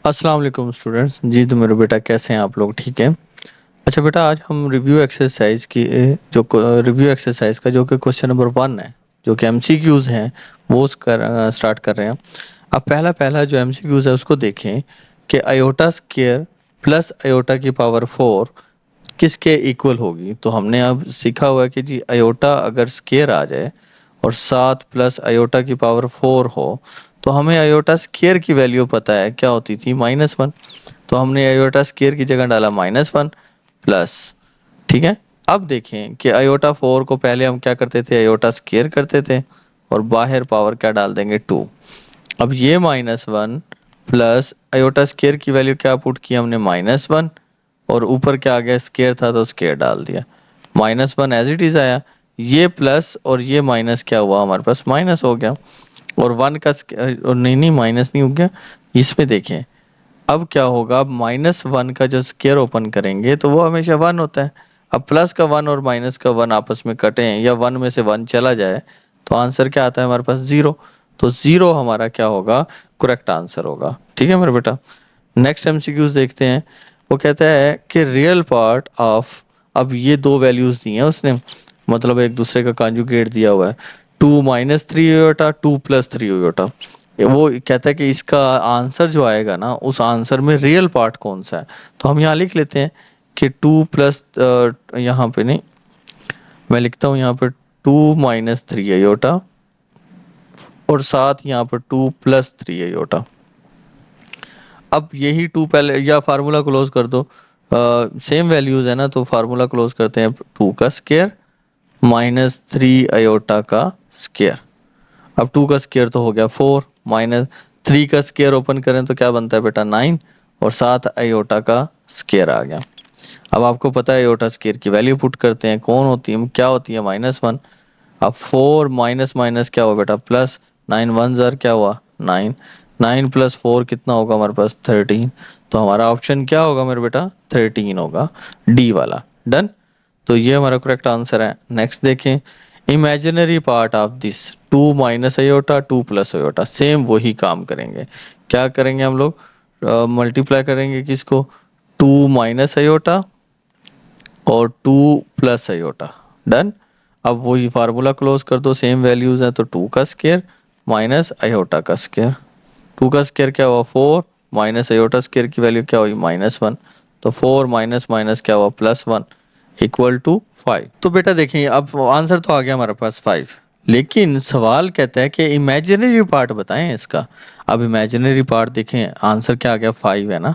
अस्सलाम वालेकुम स्टूडेंट्स। जी तो मेरे बेटा कैसे हैं आप लोग? ठीक है। अच्छा बेटा, आज हम रिव्यू एक्सरसाइज की जो रिव्यू एक्सरसाइज का जो कि क्वेश्चन नंबर 1 है, जो कि एमसीक्यूज हैं, वो स्टार्ट कर रहे हैं। अब पहला पहला जो एमसीक्यूज है उसको देखें कि अयोटा स्क्वायर प्लस अयोटा की पावर 4 किसके इक्वल होगी। तो हमने अब सीखा हुआ है कि जी अयोटा अगर स्क्वायर आ जाए और 7 प्लस अयोटा की पावर 4 हो, तो हमें अयोटा स्क्वायर की वैल्यू पता है क्या होती थी, -1। तो हमने अयोटा स्क्वायर की जगह डाला -1 प्लस। ठीक है। अब देखें कि अयोटा 4 को पहले हम क्या करते थे, अयोटा स्क्वायर करते थे और बाहर पावर क्या डाल देंगे, 2। अब ये -1 प्लस अयोटा स्क्वायर की वैल्यू क्या पुट की हमने, -1, और ऊपर क्या आ गया, स्क्वायर था तो स्क्वायर डाल दिया। -1 एज इट इज आया। ये प्लस और ये माइनस क्या हुआ, हमारे पास माइनस हो गया। और वन का और नहीं नहीं, माइनस नहीं हो गया। इसमें देखें अब क्या होगा, अब -1 का जो स्क्वायर ओपन करेंगे तो वो हमेशा 1 होता है। अब प्लस का 1 और माइनस का 1 आपस में कटे या 1 में से 1 चला जाए तो आंसर क्या आता है हमारे पास, 0। तो 0 हमारा क्या होगा, करेक्ट आंसर होगा। ठीक है मेरे बेटा। नेक्स्ट एमसीक्यूज देखते हैं। वो कहता है कि रियल पार्ट ऑफ, अब ये दो वैल्यूज दी हैं उसने, मतलब एक दूसरे का कॉन्जुगेट दिया हुआ है। 2 - 3 आयोटा, 2 + 3 आयोटा। वो कहता है कि इसका आंसर जो आएगा ना, उस आंसर में रियल पार्ट कौन सा है। तो हम यहाँ लिख लेते हैं कि 2 प्लस, यहाँ पे नहीं, मैं लिखता हूँ यहाँ पे 2 - 3 आयोटा और साथ यहाँ पर 2 + 3 आयोटा। अब यही 2 पहले, या फार्मूला क्लोज कर दो, सेम वैल्यूज है ना, तो फार्मूला क्लोज करते हैं, 2 का स्क्वायर -3 आयोटा का स्क्वायर। अब 2 का स्क्वायर तो हो गया 4, -3 का स्क्वायर ओपन करें तो क्या बनता है बेटा, 9, और साथ अयोटा का स्क्वायर आ गया। अब आपको पता है अयोटा स्क्वायर की वैल्यू पुट करते हैं, कौन होती है, क्या होती है, -1। अब 4 माइनस माइनस क्या हुआ बेटा, प्लस। 9 1 ज़र क्या हुआ, 9। 9 + 4 कितना होगा हमारे पास, 13। तो हमारा ऑप्शन क्या होगा मेरे बेटा, 13 होगा, डी वाला। डन। तो ये हमारा करेक्ट आंसर है। नेक्स्ट देखें, imaginary part of this, 2 - iota, 2 + iota, same वही काम करेंगे। क्या करेंगे हम लोग, मल्टीप्लाई करेंगे किसको, 2 - आयोटा और 2 + आयोटा। डन। अब वही फार्मूला क्लोज कर दो, सेम वैल्यूज हैं, तो 2 का स्क्वायर -आयोटा का स्क्वायर। 2 का स्क्वायर क्या हुआ, 4, -आयोटा स्क्वायर की वैल्यू क्या हुई, -1। तो 4 माइनस माइनस क्या हुआ, +1, = 5। तो बेटा देखिए, अब आंसर तो आ गया हमारे पास 5, लेकिन सवाल कहता है कि इमेजिनरी पार्ट बताएं इसका। अब इमेजिनरी पार्ट देखें, आंसर क्या आ गया, 5 है ना।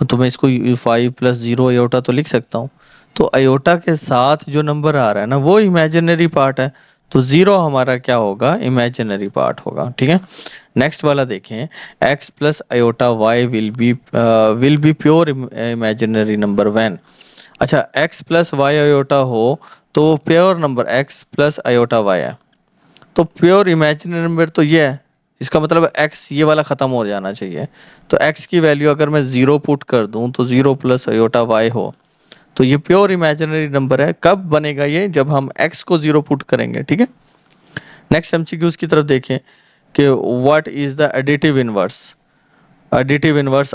तो मैं इसको 5 + 0 आयोटा तो लिख सकता हूँ। तो अयोटा के साथ जो नंबर आ रहा है ना, वो इमेजिनरी पार्ट है। तो 0 हमारा क्या होगा, इमेजिनरी पार्ट होगा। ठीक है। नेक्स्ट वाला देखें, x + iota y will be pure imaginary number when. अच्छा, x + y आयोटा हो तो pure number x + iota y है। तो प्योर इमेजिनरी नंबर तो ये है, इसका मतलब x ये वाला खत्म हो जाना चाहिए। तो x की वैल्यू अगर मैं 0 पुट कर दूं तो 0 + आयोटा y हो, तो ये प्योर इमेजिनरी नंबर है। कब बनेगा ये, जब हम x को 0 पुट करेंगे। ठीक है। नेक्स्ट एमसीक्यूज की तरफ देखें कि what is the additive inverse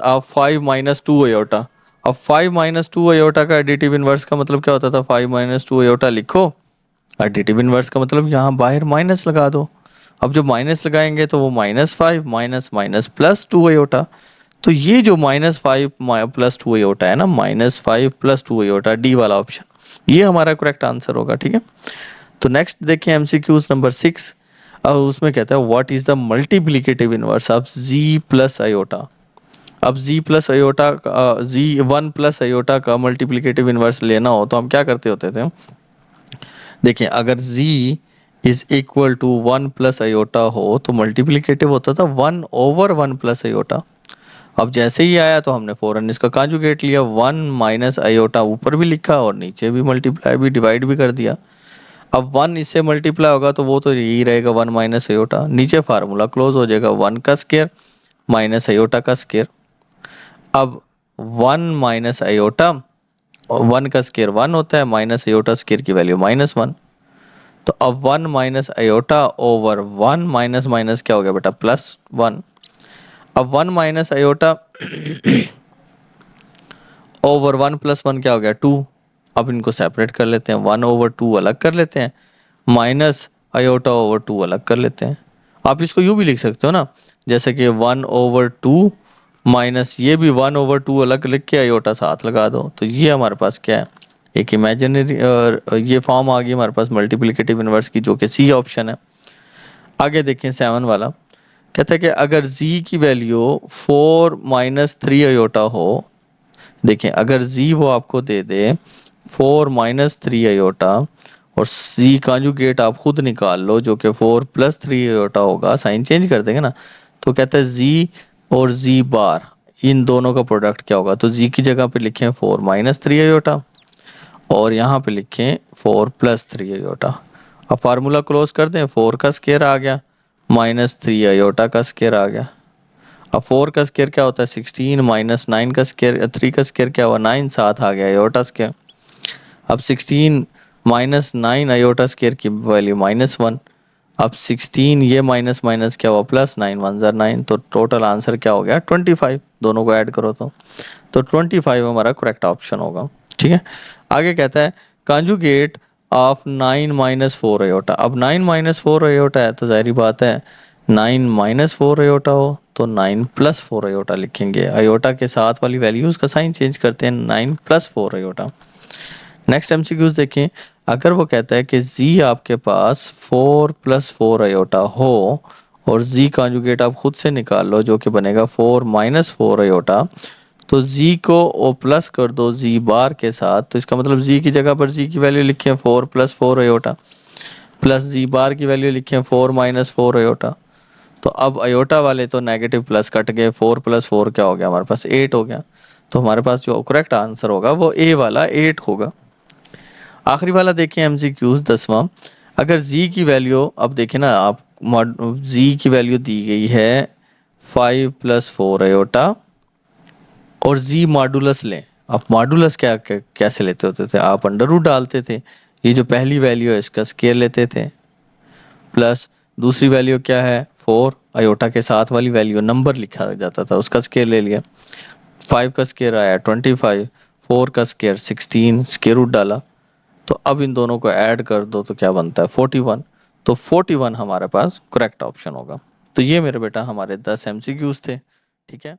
of 5 - 2 iota. अब 5 - 2 आयोटा का एडिटिव इनवर्स का मतलब क्या होता था, 5 - 2 आयोटा लिखो, एडिटिव इनवर्स का मतलब यहाँ बाहर माइनस लगा दो। अब जब माइनस लगाएंगे तो वो -5 माइनस माइनस +2 आयोटा। तो ये जो -5 +2 आयोटा है ना, -5 +2 आयोटा, डी वाला ऑप्शन, ये हमारा करेक्ट आंसर होगा। ठीक है। तो नेक्स्ट देखिए एमसीक्यूज नंबर 6। अब उसमें कहता है what is the multiplicative inverse of z + iota. अब z 1 + आयोटा का मल्टीप्लिकेटिव इनवर्स लेना हो तो हम क्या करते होते थे, देखिए अगर z = 1 + आयोटा हो तो मल्टीप्लिकेटिव होता था 1/1 + आयोटा। अब जैसे ही आया तो हमने फौरन इसका कॉन्जुगेट लिया, 1 - आयोटा ऊपर भी लिखा और नीचे भी मल्टीप्लाई भी डिवाइड भी कर दिया। अब 1 इससे मल्टीप्लाई होगा तो वो तो यही रहेगा, 1 - आयोटा। नीचे फार्मूला क्लोज हो जाएगा, 1 का स्क्वायर -आयोटा का स्क्वायर। अब 1 - आयोटा, और 1 का स्क्वायर 1 होता है, -आयोटा स्क्वायर की वैल्यू -1। तो अब 1 - आयोटा ओवर 1 माइनस माइनस क्या हो गया बेटा, +1। अब 1 - आयोटा ओवर 1 + 1 क्या हो गया 2। अब इनको सेपरेट कर लेते हैं, 1/2 अलग कर लेते हैं, माइनस आयोटा ओवर 2 अलग कर लेते हैं। आप इसको यूं भी लिख सकते हो ना, जैसे कि 1/2 माइनस ये भी 1/2 अलग लिख के आयोटा साथ लगा दो। तो ये हमारे पास क्या है, एक इमेजिनरी ये फॉर्म आ गई हमारे पास मल्टीप्लिकेटिव इनवर्स की, जो कि सी ऑप्शन है। आगे देखें 7 वाला, कहता है कि अगर z की वैल्यू 4 - 3 आयोटा हो। देखें अगर z वो आपको दे दे 4 - 3 आयोटा, और c कॉन्जुगेट आप खुद निकाल लो जो कि 4 + 3 आयोटा होगा, साइन चेंज कर देंगे ना। तो कहता है z और z बार इन दोनों का प्रोडक्ट क्या होगा। तो z की जगह पे लिखें 4 - 3 आयोटा, और यहाँ पे लिखें 4 + 3 आयोटा। अब फार्मूला क्लोज कर दें, 4 का स्क्वायर आ गया -3 आयोटा का स्क्वायर आ गया। अब 4 का स्क्वायर क्या होता है 16, -9 का स्क्वायर 3 का स्क्वायर क्या हुआ 9, साथ आ गया आयोटा स्क्वायर। अब 16 -9 आयोटा स्क्वायर की वैल्यू -1। अब 16 ये माइनस माइनस क्या हुआ +9, 1 ज़ा 9, तो टोटल आंसर क्या हो गया 25। दोनों को ऐड करो तो 25 हमारा करेक्ट ऑप्शन होगा। ठीक है। आगे कहता है कॉन्जुगेट ऑफ 9 - 4 आयोटा। अब 9 - 4 आयोटा है तो जाहिर बात है 9 - 4 आयोटा हो तो 9 + 4 आयोटा लिखेंगे। आयोटा के साथ वाली वैल्यूज का साइन चेंज करते हैं, 9 + 4 आयोटा। नेक्स्ट एमसीक्यूज देखें, अगर वो कहता है कि z आपके पास 4 + 4 आयोटा हो, और z कॉन्जुगेट आप खुद से निकाल लो जो कि बनेगा 4 - 4 आयोटा, तो z को ओ प्लस कर दो z बार के साथ। तो इसका मतलब z की जगह पर z की वैल्यू लिखें 4 + 4 आयोटा, प्लस z बार की वैल्यू लिखें 4 - 4 आयोटा। तो अब अयोटा वाले तो नेगेटिव प्लस कट गए, 4 + 4 क्या हो गया हमारे पास 8 हो गया। तो हमारे पास जो करेक्ट आंसर होगा वो ए वाला 8 होगा। आखिरी वाला देखें एमसीक्यूज 10वां, अगर z की वैल्यू, अब देखें ना आप, z की वैल्यू दी गई है 5 + 4 आयोटा, और z मॉडुलस लें। आप मॉडुलस कैसे लेते होते थे, आप अंडर रूट डालते थे। ये जो पहली वैल्यू है इसका स्केयर लेते थे, प्लस दूसरी वैल्यू क्या है 4 आयोटा के साथ वाली वैल्यू नंबर लिखा जाता था उसका स्केयर ले लिया। 5 का स्केयर आया 25, 4 का स्केयर 16, स्केयर रूट डाला। तो अब इन दोनों को ऐड कर दो तो क्या बनता है 41। तो 41 हमारे पास करेक्ट ऑप्शन होगा। तो ये मेरे बेटा हमारे 10 एमसीक्यूज थे। ठीक है।